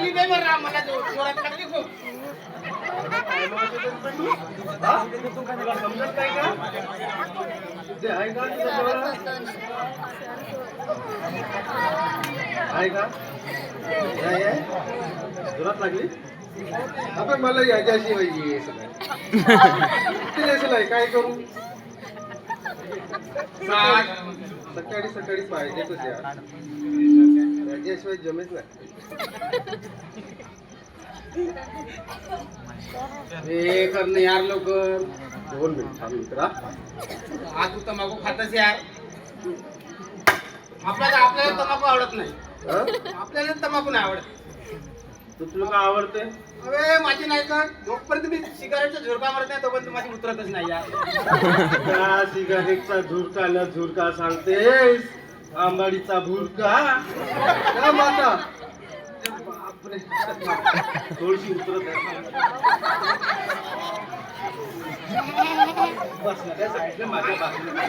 लागली नाही बरं आम्हाला जोरात लागली खूप. तुला समजत काय का ते आहे का तुझं आहे का जोरात लागली आपण मला याच्याशी पाहिजे काय करू सकाळी सकाळी पाहिजेच याच्याशिवाय जमेच नाही हे करणे यार लवकर 2 मिनिट थांब मित्रा आज तू तंबाखू खातच यार. आपल्याला तंबाखू आवडत नाही. आपल्याला तंबाखू नाही आवडत. तुला काय आवडते अरे माझी नाही का जोपर्यंत मी सिगारेटचा झुरका मारत नाही तोपर्यंत माझी उतरतच नाही यार. त्या सिगारेटचा झुरका न झुरका सांगतेस आंबाडीचा भुरका का माता बापरे थोडीशी उतरत आहे बस ना त्या साईडला माझ्या बाजूला काय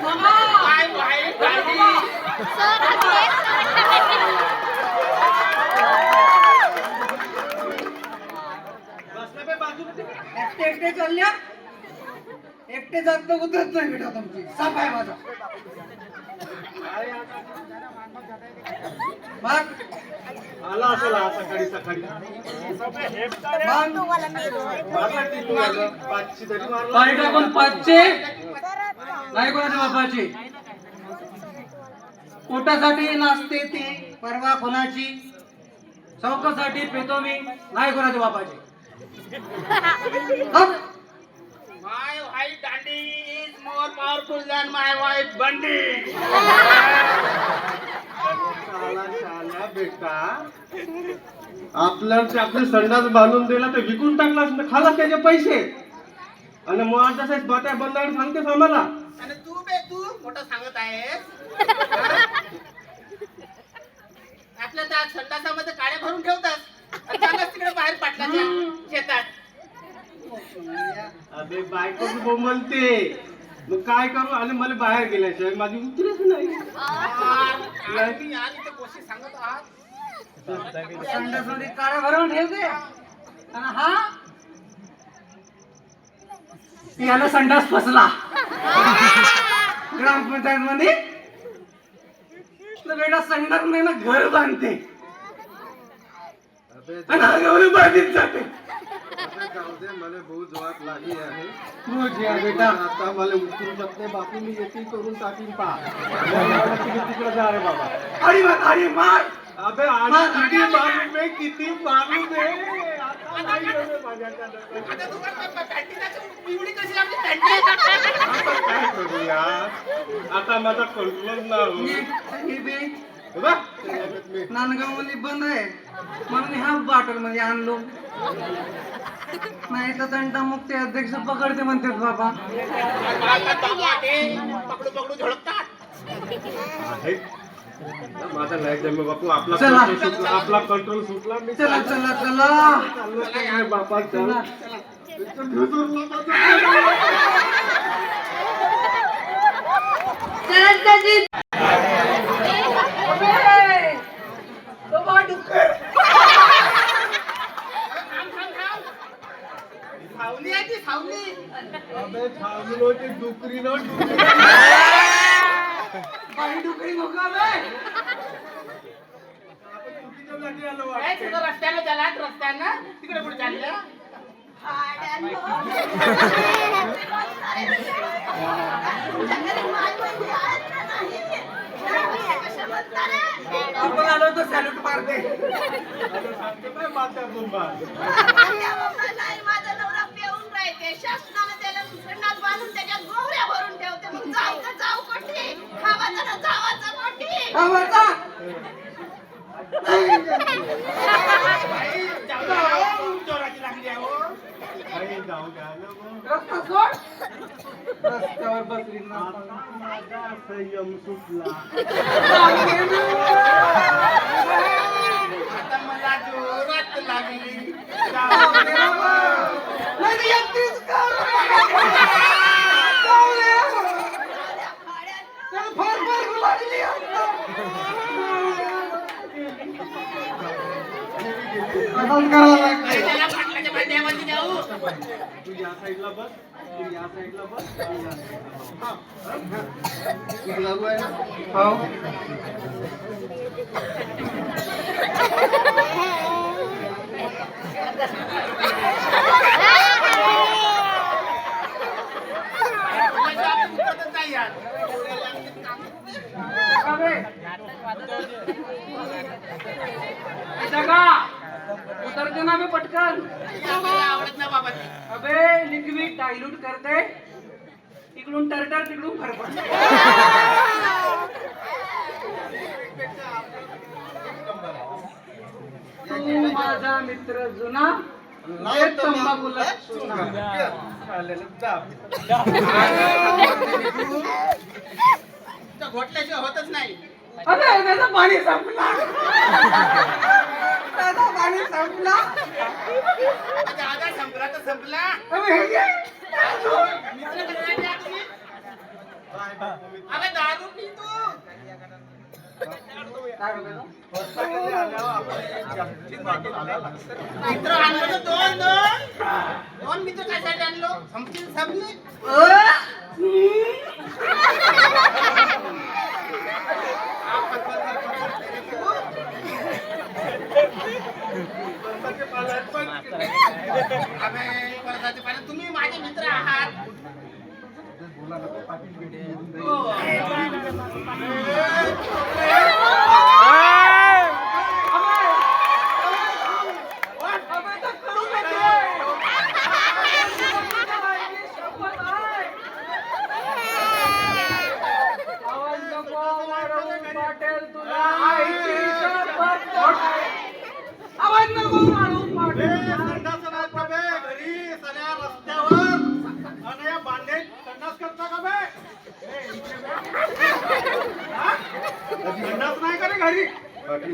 वाईट गाडी. एकटे चालल्या एकटे जात तर उतरत नाही बेटा तुमची साप आहे माझा मग आला असेल हा सकाळी सकाळी पाचशे तरी मारला पाणी टाकून 500 नाही कोणाच्या बापाची पोटासाठी नाचते ती परवा कोणाची चौकासाठी पेतो मी नाही कोणाच्या बापाची My wife Dandy is more powerful than my wife Bundy. शाला बेटा आपले संडास बांधून दिला तर विकून टाकला खाला त्याचे पैसे आणि मग तसेच बाट्या बंदावर सांगतेस आम्हाला आणि तू मोठं सांगत आहेस. आपल्या त्या संडासामध्ये काड्या भरून ठेवतात आणि चालत तिकडे बाहेर पाटलाच्या शेतात. अबे बायको बोंबलते मग काय करू आणि मला बाहेर गेल्याशिवाय माझी उतरच नाही आम्ही यार इथे गोष्टी सांगत आहात. संडासमध्ये काळा भरून ठेवते आणि हा याला संडास फसला ग्रामपंचायत मध्ये बेटा संडास नाही ना घर बांधते आणि हा घेऊन बांधीत जाते. जाऊ दे मला बहुत जोरात लागली आहे मोठ्या बेटा आता मला उतरू शकते बापू मी येतील करून टाकीन पा तिकडे जा रे बाबा अरे मार अबे आणि किती मारू दे आता नाही जमे माझ्याकडे. आता तू पिवळी कशी लागली पॅन्टी? आता काय करूया आता माझा कंट्रोल नाही नांदगाव मध्ये बंद आहे म्हणून ह्या बॉटल मध्ये आणलो नाही तर दंडा मुक्ती अध्यक्ष पकडते म्हणते बाबा पकडू झडपतात. माझा नाही जमे बापू चला. आपला कंट्रोल सुटला मी चला चला चला चाललो काय बापा चला सावली आहे ती सावली. अबे थांबलो ते डुकरी न बाई डुकरी नको बे. रस्त्यानं चला रस्त्यानं तिकडे कुठे चाललं. आपण आलो तर सॅल्यूट मारते माझा नवरा पिऊन राहते शासनाने त्याला संडास बांधून त्याच्यात गोवऱ्या भरून ठेवते मग जाऊ का जाऊ कोठी खावाचा ना जावाचा कोठी खावाचा जोराची लागली आहे हो. रस्ता सोड रस्त्यावर बसली ना माझा संयम सुटला आता मला जोरात लागली. नाही एकटीच कर फार फार लागली आता सहन करावं लागतंय. त्याला पाटलाच्या भांड्यामध्ये जाऊ. तू या साईडला बस, तू या साईडला बस, तू या साईडला बस. तुला लागू आहे ना? हो. तुझ्या आपण उतरतच नाही यार. उतरते ना मी पटकन. आपल्याला आवडत ना बाबा ते. अबे लिक्विड डायल्यूट करते, इकडून टरटर तिकडून फरफट. तू माझा मित्र जुना, ते तंबाखूला चुना. आलेलं दाब. तुझं घोटल्याशिवाय होतच नाही. अरे त्याचं पाणी संपला. त्याचं पाणी संपला. आता आधार संपला तर संपला. अबे हे घे. मित्र करायचे आहे तुम्ही? अबे दारू पी तू. काय बोलतो? स्वतःकडे आल्यावर आपण जास्तीत बाजू आला लागतं. मित्र आणलं तर दोन मित्र कशासाठी आणलो? संपतील संपले. स्वतःचे पालन पण केलं. अबे परदाचे पाणी तुम्ही माझे मित्र आहात. बोला नको, पाटील भेटून येऊन जाईल. हो. घरी सगळ्या रस्त्यावर आणि या बांधेत संडास करता का बे? संडास नाही का रे घरी?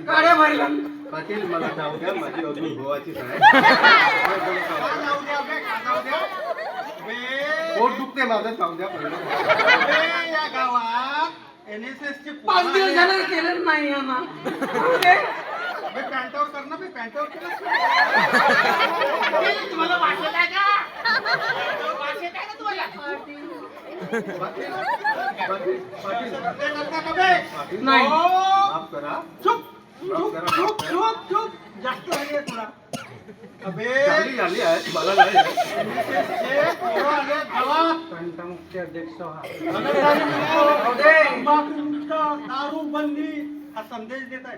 काड्या भरला. पाटील मला जाऊ द्या, माझी अजून गोवाचीच आहे. का जाऊ द्या बे, का जाऊ द्या? बे, पोट दुखते माझं, जाऊ द्या पहिलं. बे, या गावात NSS ची 5 दिवस झालं केलं नाही ना. पॅन्टावर कर ना, पॅन्टावर तुम्हाला वाटत आहे का? वाटत आहे का तुम्हाला? पाटील, पाटील, पाटील, ते करता का बे? पाटील, नाही. माफ करा. चुप माफ करा, चुप माफ करा. चुप चुप जास्त झाली आहे थोडा. अबे झाली झाली आहे, मला नाही आहे. NSS चे पोरं आले गावात. पंतमुख्य अध्यक्ष तंबाखूमुक्त, दारूबंदी हा संदेश देत आहे.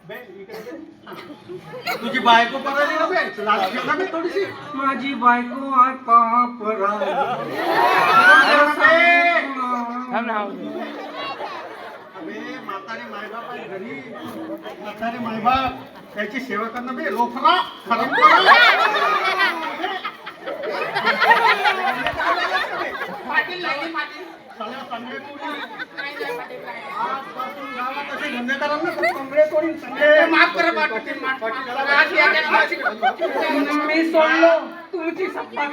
बे, इकडे दे. तुझी बायको पराली ना बे, लाज ठेव ना बे थोडीशी. माझी बायको आता पराली. अबे म्हातारे मायबाप आहे घरी. म्हातारे मायबाप त्याची सेवा करणं बे लोफरा खरं पाटील नाही पाटील साल्या संगळे कोणी आजपासून गावात असे धंदे करा ना तर संगळे कोणी संगळे माफ करा पाटील माफ करा. आज या जन्माची- मी सोडलो तुमची सत्ता.